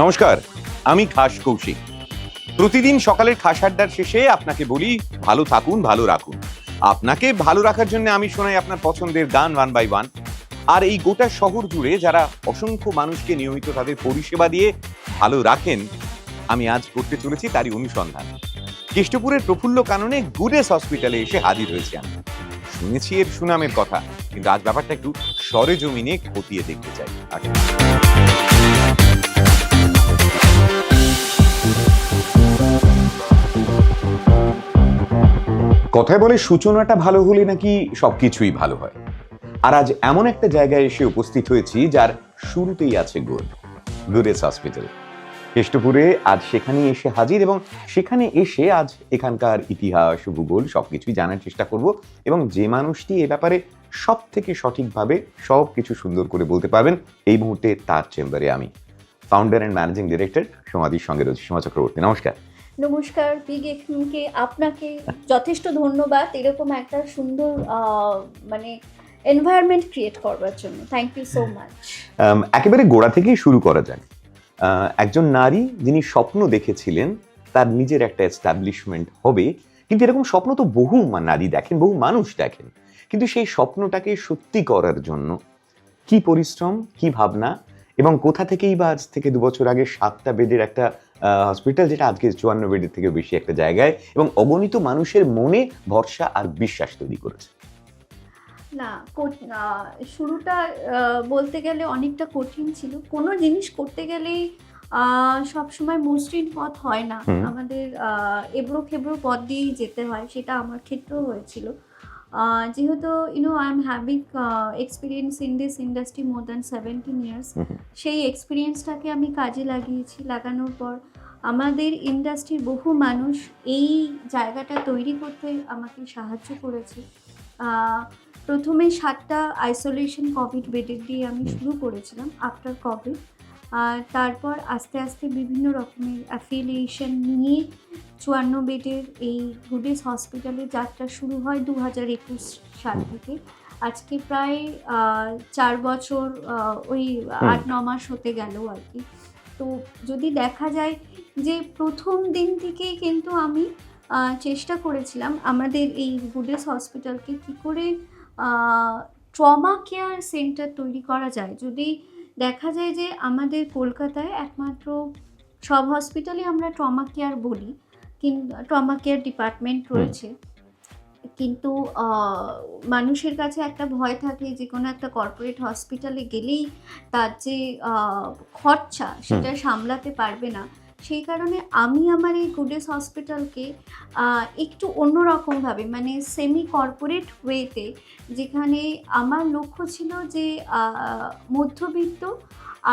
নমস্কার, আমি খাস কৌশিক। প্রতিদিন সকালের খাস আড্ডার শেষে আপনাকে বলি ভালো থাকুন, ভালো রাখুন। আপনাকে ভালো রাখার জন্য আমি শোনাই আপনার পছন্দের গান ওয়ান বাই ওয়ান। আর এই গোটা শহর জুড়ে যারা অসংখ্য মানুষকে নিয়মিত তাদের পরিষেবা দিয়ে ভালো রাখেন, আমি আজ করতে চলেছি তারই অনুসন্ধান। কেষ্টপুরের প্রফুল্ল কাননে গুডেস হসপিটালে এসে হাজির হয়েছি আমি। শুনেছি এর সুনামের কথা, কিন্তু আজ ব্যাপারটা একটু সরেজমিনে খতিয়ে দেখতে চাই। আসুন। কথায় বলে সূচনাটা ভালো হলে নাকি সবকিছুই ভালো হয়। আর আজ এমন একটা জায়গায় এসে উপস্থিত হয়েছি যার শুরুতেই আছে গুডেস হসপিটাল। কেষ্টপুরে আজ সেখানে এসে হাজির, এবং সেখানে এসে আজ এখানকার ইতিহাস, ভূগোল সবকিছুই জানার চেষ্টা করব। এবং যে মানুষটি এ ব্যাপারে সব থেকে সঠিকভাবে সবকিছু সুন্দর করে বলতে পারবেন, এই মুহূর্তে তার চেম্বারে আমি, ফাউন্ডার অ্যান্ড ম্যানেজিং ডিরেক্টর সমাধির সঙ্গে রয়েছে সীমা চক্রবর্তী। নমস্কার। নমস্কার বিগ এফএমকে আপনাকে যথেষ্ট ধন্যবাদ এরকম একটা সুন্দর মানে এনভায়রনমেন্ট ক্রিয়েট করবার জন্য। Thank you so much. একেবারে গোড়া থেকেই শুরু করা যাক। একজন নারী যিনি স্বপ্ন দেখেছিলেন তার নিজের একটা এস্টাবলিশমেন্ট হবে, কিন্তু এরকম স্বপ্ন তো বহু নারী দেখেন, বহু মানুষ দেখেন, কিন্তু সেই স্বপ্নটাকে সত্যি করার জন্য কি পরিশ্রম, কি ভাবনা, এবং কোথা থেকেই বা আজ থেকে 2 বছর আগে 7টা বেডের একটা হসপিটাল, যেটা আজকে 54 বেডের থেকে বেশি একটা জায়গায় এবং অগণিত মানুষের মনে ভরসা আর বিশ্বাস তৈরি করেছে। না, শুরুটা বলতে গেলে অনেকটা কঠিন ছিল। কোনো জিনিস করতে গেলেই সবসময় মসৃণ পথ হয় না, আমাদের এবড়ো খেবড়ো পথ দিয়েই যেতে হয়। সেটা আমার ক্ষেত্রেও হয়েছিল। যেহেতু I am having experience in this industry more than 17 years, সেই এক্সপিরিয়েন্সটাকে আমি কাজে লাগিয়েছি। লাগানোর পর আমাদের ইন্ডাস্ট্রির বহু মানুষ এই জায়গাটা তৈরি করতে আমাকে সাহায্য করেছে। প্রথমে 7টা আইসোলেশন কোভিড বেডের দিয়ে আমি শুরু করেছিলাম আফটার কোভিড। তারপর আস্তে আস্তে বিভিন্ন রকমের অ্যাফিলিয়েশন নিয়ে 54 বেডের এই গুডেস হসপিটালে যাত্রা শুরু হয় 2021 সাল থেকে। আজকে প্রায় 4 বছর, ওই 8-9 মাস হতে গেল আর কি। তো যদি দেখা যায় যে প্রথম দিন থেকেই কিন্তু আমি চেষ্টা করেছিলাম আমাদের এই গুডেস হসপিটালকে কী করে ট্রমা কেয়ার সেন্টার তৈরি করা যায়। যদি দেখা যায় যে আমাদের কলকাতায় একমাত্র সব হসপিটালে আমরা ট্রমা কেয়ার বলি, কিন্তু ট্রমা কেয়ার ডিপার্টমেন্ট রয়েছে, কিন্তু মানুষের কাছে একটা ভয় থাকে যে কোনো একটা কর্পোরেট হসপিটালে গেলেই তার যে খরচা সেটা সামলাতে পারবে না। সেই কারণে আমি আমার এই গুডেস হসপিটালকে একটু অন্যরকমভাবে, মানে সেমি কর্পোরেট ওয়েতে, যেখানে আমার লক্ষ্য ছিল যে মধ্যবিত্ত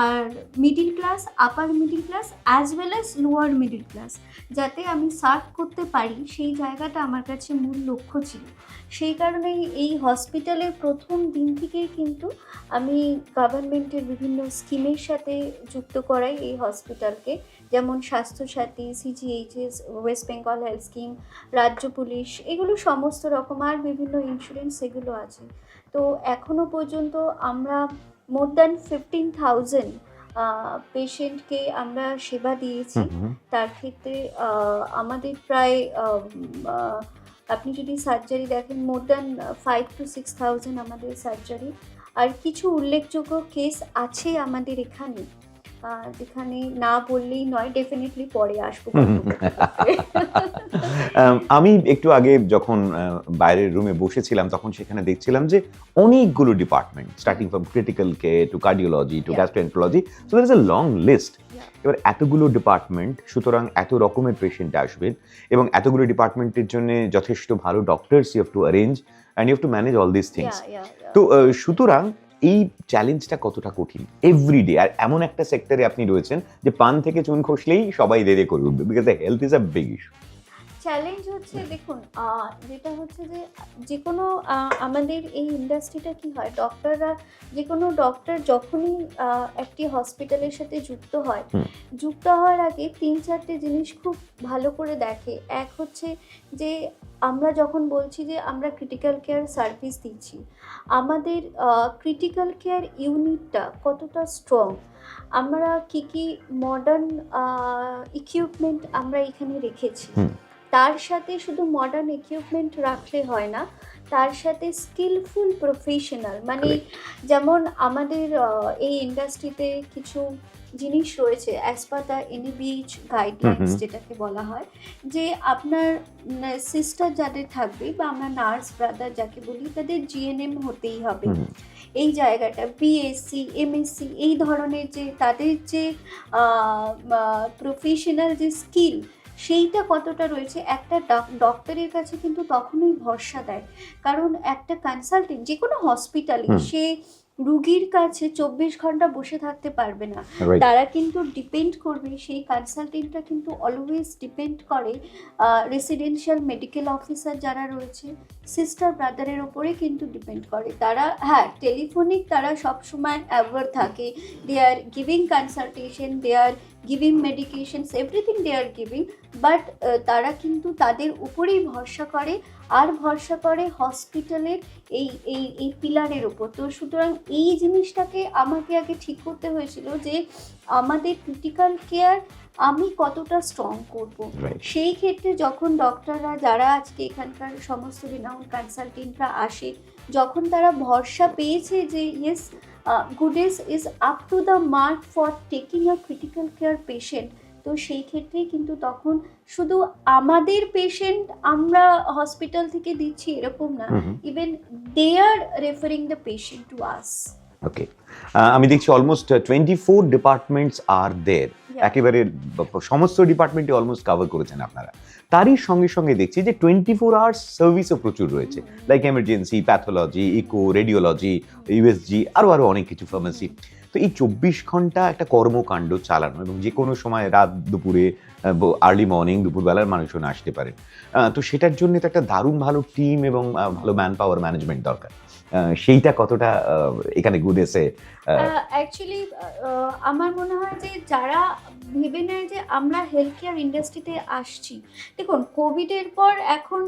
আর middle class, upper middle class as well as lower middle class যাতে আমি সার্ভ করতে পারি, সেই জায়গাটা আমার কাছে মূল লক্ষ্য ছিল। সেই কারণেই এই হসপিটালের প্রথম দিন থেকেই কিন্তু আমি গভর্নমেন্টের বিভিন্ন স্কিমের সাথে যুক্ত করাই এই হসপিটালকে, যেমন Swasthyasathi, CGHS, West Bengal health scheme, রাজ্য পুলিশ, এগুলো সমস্ত রকম, আর বিভিন্ন ইন্স্যুরেন্স এগুলো আছে। তো এখনও পর্যন্ত আমরা মোর দ্যান 15,000 পেশেন্টকে আমরা সেবা দিয়েছি। তার ক্ষেত্রে আমাদের প্রায় আপনি যদি সার্জারি দেখেন, মোর দ্যান 5 to 6,000 আমাদের সার্জারি। আর কিছু উল্লেখযোগ্য কেস আছে আমাদের এখানে, যেখানে না বললেই নয়, ডেফিনেটলি পরে আসবো। আমি একটু আগে যখন বাইরের রুমে বসেছিলাম তখন সেখানে দেখছিলাম যে অনেকগুলো department, starting from critical care to cardiology to gastroenterology, so there is a long list. এবার এতগুলো ডিপার্টমেন্ট, সুতরাং এত রকমের পেশেন্ট আসবেন, এবং এতগুলো ডিপার্টমেন্টের জন্য যথেষ্ট ভালো doctors you have to arrange and you have to manage all this things. তো সুতরাং এই চ্যালেঞ্জটা কতটা কঠিন এভরিডে, আর এমন একটা সেক্টরে আপনি রয়েছেন যে পান থেকে চুন খসলেই সবাই রেড়ে করে উঠবে, because the health is a big issue. Challenge হচ্ছে, দেখুন, যেটা হচ্ছে যে কোনো আমাদের এই ইন্ডাস্ট্রিটা কি হয়, ডক্টররা, যে কোনো ডক্টর যখনই একটি হসপিটালের সাথে যুক্ত হওয়ার আগে 3-4টে জিনিস খুব ভালো করে দেখে। এক হচ্ছে যে আমরা যখন বলছি যে আমরা ক্রিটিক্যাল কেয়ার সার্ভিস দিচ্ছি, আমাদের ক্রিটিক্যাল কেয়ার ইউনিটটা কতটা স্ট্রং। আমরা কি মডার্ন ইকুইপমেন্ট আমরা এখানে রেখেছি। হুম। তার সাথে শুধু মডার্ন ইকুইপমেন্ট রাখলে হয় না, তার সাথে স্কিলফুল প্রফেশনাল, মানে যেমন আমাদের এই ইন্ডাস্ট্রিতে কিছু জিনিস রয়েছে as per the NABH guidelines যেটাকে বলা হয়, যে আপনার সিস্টার যাদের থাকবে বা আমরা নার্স ব্রাদার যাকে বলি তাদের জিএনএম হতেই হবে। এই জায়গাটা বিএসসি এমএসসি এই ধরনের যে তাদের যে প্রফেশনাল যে স্কিল সেইটা কতটা রয়েছে একটা ডক্টরের কাছে কিন্তু তখনই ভরসা দেয়। কারণ একটা কনসালটেন্ট যে কোনো হসপিটালে সে রুগীর কাছে 24 ঘন্টা বসে থাকতে পারবে না। তারা কিন্তু ডিপেন্ড করবে, সেই কনসালটেন্টটা কিন্তু অলওয়েজ ডিপেন্ড করে রেসিডেন্সিয়াল মেডিকেল অফিসার যারা রয়েছে সিস্টার ব্রাদারের ওপরে কিন্তু ডিপেন্ড করে। তারা হ্যাঁ টেলিফোনিক তারা সবসময় অ্যাওয়ার থাকে, they are giving consultation, they are giving medications, everything they are giving, but তারা কিন্তু তাদের উপরেই ভরসা করে আর ভরসা করে হসপিটালের এই এই এই পিলারের ওপর। তো সুতরাং এই জিনিসটাকে আমাকে আগে ঠিক করতে হয়েছিল যে আমাদের ক্রিটিক্যাল কেয়ার আমি কতটা স্ট্রং করব। সেই ক্ষেত্রে যখন ডক্টররা যারা আজকে এখানকার সমস্ত রিনাউন্ড কনসালটেন্টরা আসে, যখন তারা ভরসা পেয়েছে যে yes Goodness is up to the mark for taking a critical care patient, তো সেই ক্ষেত্রে কিন্তু তখন শুধু আমাদের পেশেন্ট আমরা হসপিটাল থেকে দিচ্ছি এরকম না, even they are referring the patient to us. Okay, আমি দেখছি অলমোস্ট 24 ডিপার্টমেন্টস আর দেয়ার, একেবারে সমস্ত ডিপার্টমেন্টে অলমোস্ট কভার করেছেন আপনারা। তারই সঙ্গে সঙ্গে দেখছি যে 24 আওয়ার্স সার্ভিসও প্রচুর রয়েছে, like emergency, pathology, echo, radiology, USG, আরও অনেক কিছু, ফার্মেসি। তো এই 24 ঘন্টা একটা কর্মকাণ্ড চালানো এবং যে কোনো সময় রাত দুপুরে আর্লি মর্নিং দুপুরবেলার মানুষজন আসতে পারে, তো সেটার জন্য তো একটা দারুণ ভালো টিম এবং ভালো ম্যান পাওয়ার ম্যানেজমেন্ট দরকার। সেইটা কতটা এখানে গুডেসে? অ্যাকচুয়ালি আমার মনে হয় যে যারা ভেবে নেয় যে আমরা হেলথ কেয়ার ইন্ডাস্ট্রিতে আসছি, দেখুন কোভিডের পর এখন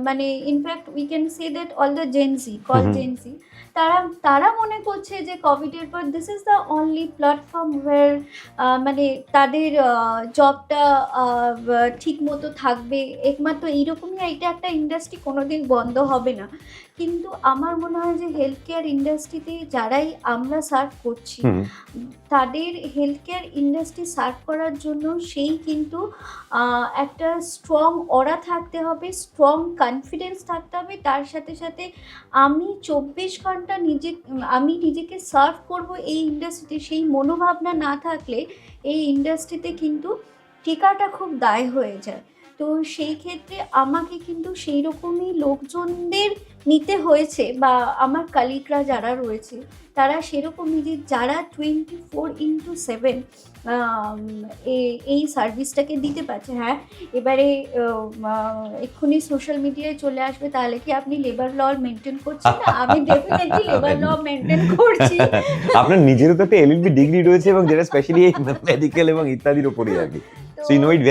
মানে in fact we can say that all the Gen Z তারা মনে করছে যে কোভিডের পর this is the only platform where মানে তাদের জবটা ঠিক মতো থাকবে, একমাত্র এইরকমই এটা একটা ইন্ডাস্ট্রি, কোনোদিন বন্ধ হবে না। কিন্তু আমার মনে হয় যে হেলথ কেয়ার ইন্ডাস্ট্রিতে যারাই আমরা সার্ভ করছি তাদের হেলথ কেয়ার ইন্ডাস্ট্রি সার্ভ করার জন্য সেই কিন্তু একটা স্ট্রং অরা থাকতে হবে, স্ট্রং কনফিডেন্স থাকতে হবে। তার সাথে সাথে আমি 24 ঘন্টা আমি নিজেকে সার্ভ করব এই ইন্ডাস্ট্রিতে, সেই মনোভাবনা না থাকলে এই ইন্ডাস্ট্রিতে কিন্তু টেকাটা খুব দায় হয়ে যায়। তো সেই ক্ষেত্রে আমাকে কিন্তু সেই রকমই লোকজনদের নিতে হয়েছে, বা আমার কালিগরা যারা রয়েছে তারা সেরকমই যে যারা 24/7 এই সার্ভিসটাকে দিতে পারছে। হ্যাঁ, এবারে এক্ষুনি সোশ্যাল মিডিয়ায় চলে আসবে তাহলে কি আপনি লেবার ল মেনটেন করছেন না? আমি ডেফিনেটলি লেবার ল মেনটেন করছি। আপনার নিজেরও তো একটা এলএলবি ডিগ্রি রয়েছে এবং যেটা স্পেশালি মেডিকেল এবং ইত্যাদির উপরেই আর কি, সো ইউ নো ইট